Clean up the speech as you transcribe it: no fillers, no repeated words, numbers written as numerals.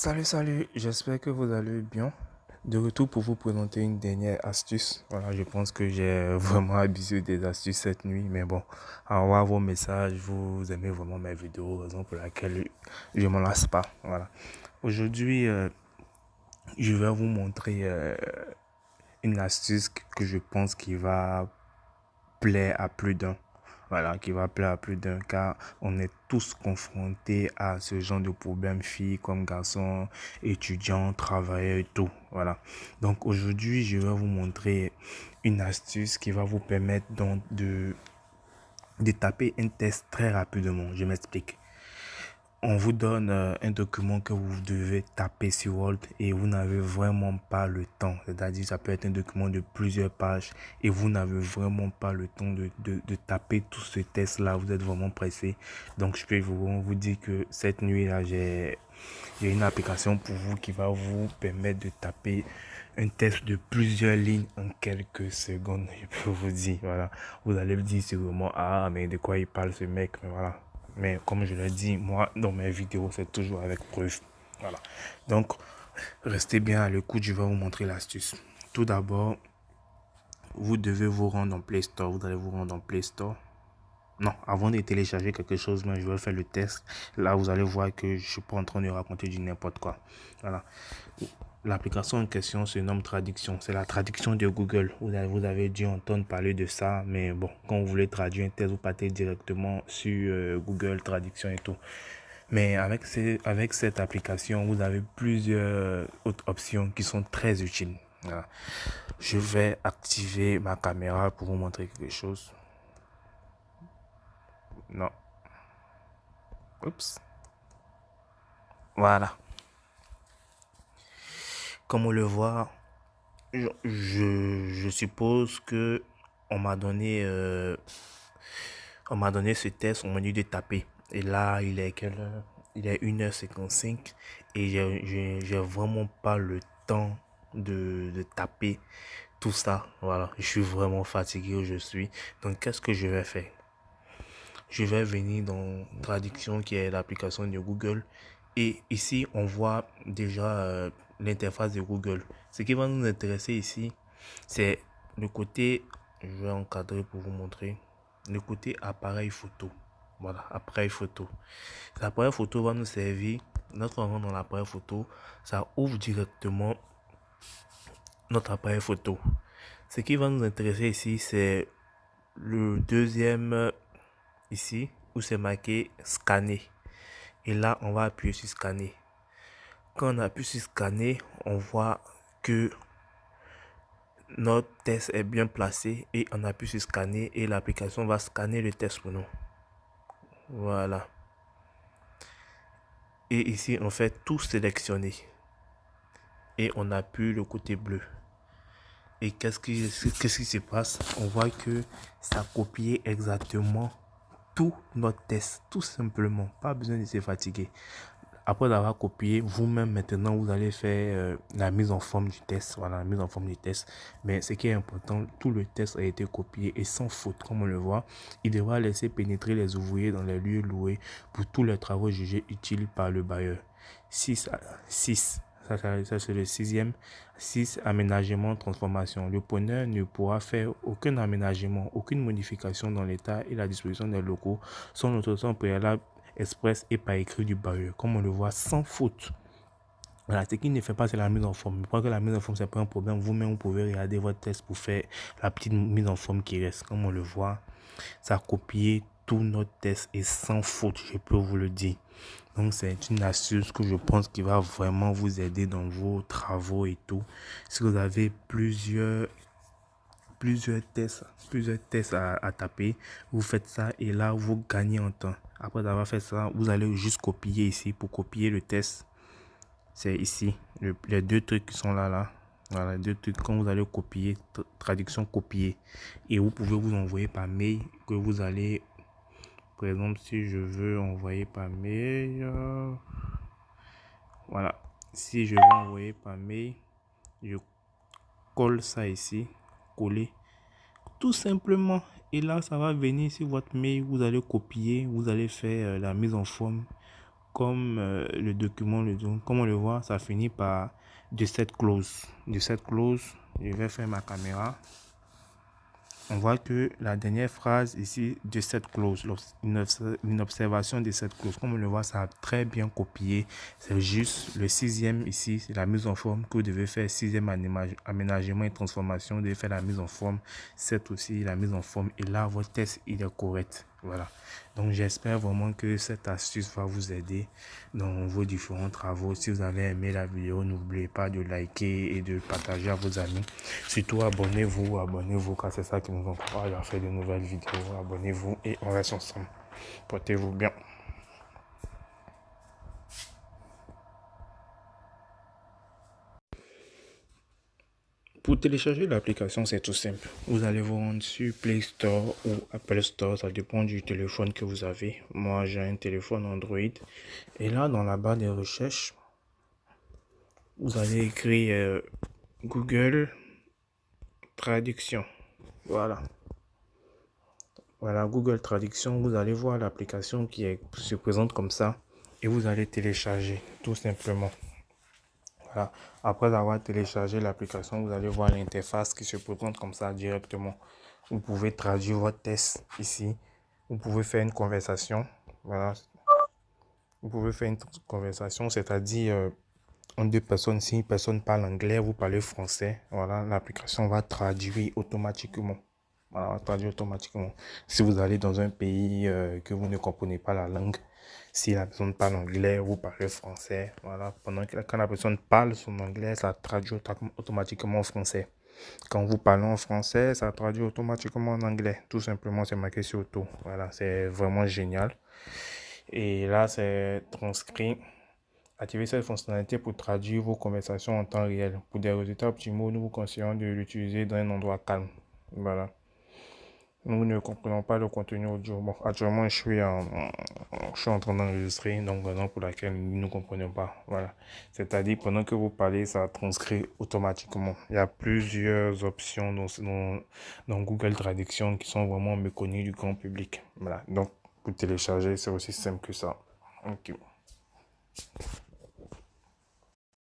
Salut, j'espère que vous allez bien. De retour pour vous présenter une dernière astuce. Voilà, je pense que j'ai vraiment abusé des astuces cette nuit, mais bon, à voir vos messages, vous aimez vraiment mes vidéos, raison pour laquelle je ne m'en lasse pas. Voilà. Aujourd'hui, je vais vous montrer une astuce que je pense qui va plaire à plus d'un. Voilà, qui va plaire à plus d'un car on est tous confrontés à ce genre de problème, filles comme garçons, étudiants, travailleurs et tout. Voilà. Donc aujourd'hui, je vais vous montrer une astuce qui va vous permettre donc de taper un test très rapidement. Je m'explique. On vous donne un document que vous devez taper sur Word et vous n'avez vraiment pas le temps. C'est-à-dire, ça peut être un document de plusieurs pages et vous n'avez vraiment pas le temps de taper tout ce test-là. Vous êtes vraiment pressé. Donc, je peux vous dire que cette nuit-là, j'ai une application pour vous qui va vous permettre de taper un test de plusieurs lignes en quelques secondes. Je peux vous dire, voilà. Vous allez me dire sûrement, ah, mais de quoi il parle ce mec? Mais voilà. Mais comme je l'ai dit, moi, dans mes vidéos, c'est toujours avec preuve. Voilà. Donc, restez bien à l'écoute, je vais vous montrer l'astuce. Tout d'abord, vous devez vous rendre en Play Store. Vous allez vous rendre en Play Store. Non, avant de télécharger quelque chose, moi, je vais faire le test. Là, vous allez voir que je ne suis pas en train de raconter du n'importe quoi. Voilà. L'application en question se nomme Traduction. C'est la traduction de Google. Vous avez dû entendre parler de ça, mais bon, quand vous voulez traduire un texte, vous partez directement sur Google Traduction et tout. Mais avec cette application, vous avez plusieurs autres options qui sont très utiles. Voilà. Je vais activer ma caméra pour vous montrer quelque chose. Non. Oups. Voilà. Comme on le voit, je suppose que on m'a donné ce test, on m'a dit de taper. Et là, il est quelle heure? Il est 1h55 et j'ai vraiment pas le temps de taper tout ça. Voilà, je suis vraiment fatigué où je suis. Donc, qu'est-ce que je vais faire? Je vais venir dans Traduction qui est l'application de Google. Et ici, on voit déjà l'interface de Google. Ce qui va nous intéresser ici, c'est le côté, je vais encadrer pour vous montrer, le côté appareil photo. Voilà, appareil photo. L'appareil photo va nous servir, notre rentre dans l'appareil photo, ça ouvre directement notre appareil photo. Ce qui va nous intéresser ici, c'est le deuxième ici, où c'est marqué scanner. Et là, on va appuyer sur scanner. Quand on appuie sur scanner, on voit que notre test est bien placé et on appuie sur scanner et l'application va scanner le test pour nous. Voilà. Et ici, on fait tout sélectionner. Et on appuie le côté bleu. Et qu'est-ce qui se passe? On voit que ça a copié exactement tout notre test. Tout simplement. Pas besoin de se fatiguer. Après avoir copié, vous-même maintenant, vous allez faire la mise en forme du test. Voilà, la mise en forme du test. Mais ce qui est important, tout le test a été copié et sans faute, comme on le voit. Il devra laisser pénétrer les ouvriers dans les lieux loués pour tous les travaux jugés utiles par le bailleur. 6. Ça c'est le sixième. 6. Aménagement, transformation. Le preneur ne pourra faire aucun aménagement, aucune modification dans l'état et la disposition des locaux sans l'autorisation préalable express et par écrit du bailleur, comme on le voit sans faute. Voilà, ce qu'il ne fait pas, c'est la mise en forme. Je crois que la mise en forme, c'est pas un problème. Vous-même, vous pouvez regarder votre test pour faire la petite mise en forme qui reste. Comme on le voit, ça a copié tout notre test et sans faute, je peux vous le dire. Donc, c'est une astuce que je pense qui va vraiment vous aider dans vos travaux et tout. Si vous avez plusieurs tests à taper, vous faites ça et là vous gagnez en temps. Après avoir fait ça, vous allez juste copier ici pour copier le test. C'est ici les deux trucs qui sont là. Voilà, les deux trucs. Quand vous allez copier, traduction copier, et vous pouvez vous envoyer par mail que vous allez, par exemple, si je veux envoyer par mail, voilà, si je veux envoyer par mail, je colle ça ici, coller tout simplement, et là ça va venir sur votre mail. Vous allez copier, vous allez faire la mise en forme comme le document, comme on le voit, ça finit par de cette clause. De cette clause, je vais faire ma caméra. On voit que la dernière phrase ici de cette clause, une observation de cette clause, comme on le voit, ça a très bien copié. C'est juste le sixième ici, c'est la mise en forme que vous devez faire. Sixième aménagement et transformation, vous devez faire la mise en forme. 7 aussi, la mise en forme. Et là, votre test, il est correct. Voilà. Donc, j'espère vraiment que cette astuce va vous aider dans vos différents travaux. Si vous avez aimé la vidéo, n'oubliez pas de liker et de partager à vos amis. Surtout, abonnez-vous, car c'est ça qui nous encourage à faire de nouvelles vidéos. Abonnez-vous et on reste ensemble. Portez-vous bien. Pour télécharger l'application, c'est tout simple. Vous allez vous rendre sur Play Store ou Apple Store, ça dépend du téléphone que vous avez. Moi, j'ai un téléphone Android. Et là, dans la barre des recherches, vous allez écrire Google Traduction. Voilà. Voilà, Google Traduction, vous allez voir l'application se présente comme ça. Et vous allez télécharger, tout simplement. Voilà. Après avoir téléchargé l'application, vous allez voir l'interface qui se présente comme ça directement. Vous pouvez traduire votre test ici. Vous pouvez faire une conversation. Voilà. Vous pouvez faire une conversation, c'est-à-dire entre deux personnes. Si une personne parle anglais, vous parlez français. Voilà, l'application va traduire automatiquement. Voilà, traduire automatiquement. Si vous allez dans un pays que vous ne comprenez pas la langue, si la personne parle anglais, vous parlez français. Voilà, quand la personne parle son anglais, ça traduit automatiquement en français. Quand vous parlez en français, ça traduit automatiquement en anglais. Tout simplement, c'est marqué sur tout. Voilà, c'est vraiment génial. Et là, c'est transcrit. Activez cette fonctionnalité pour traduire vos conversations en temps réel. Pour des résultats optimaux, nous vous conseillons de l'utiliser dans un endroit calme. Voilà. Nous ne comprenons pas le contenu audio. Bon, actuellement, je suis en train d'enregistrer, donc raison pour laquelle nous ne comprenons pas. Voilà. C'est-à-dire, pendant que vous parlez, ça transcrit automatiquement. Il y a plusieurs options dans Google Traduction qui sont vraiment méconnues du grand public. Voilà. Donc, pour télécharger, c'est aussi simple que ça. Ok.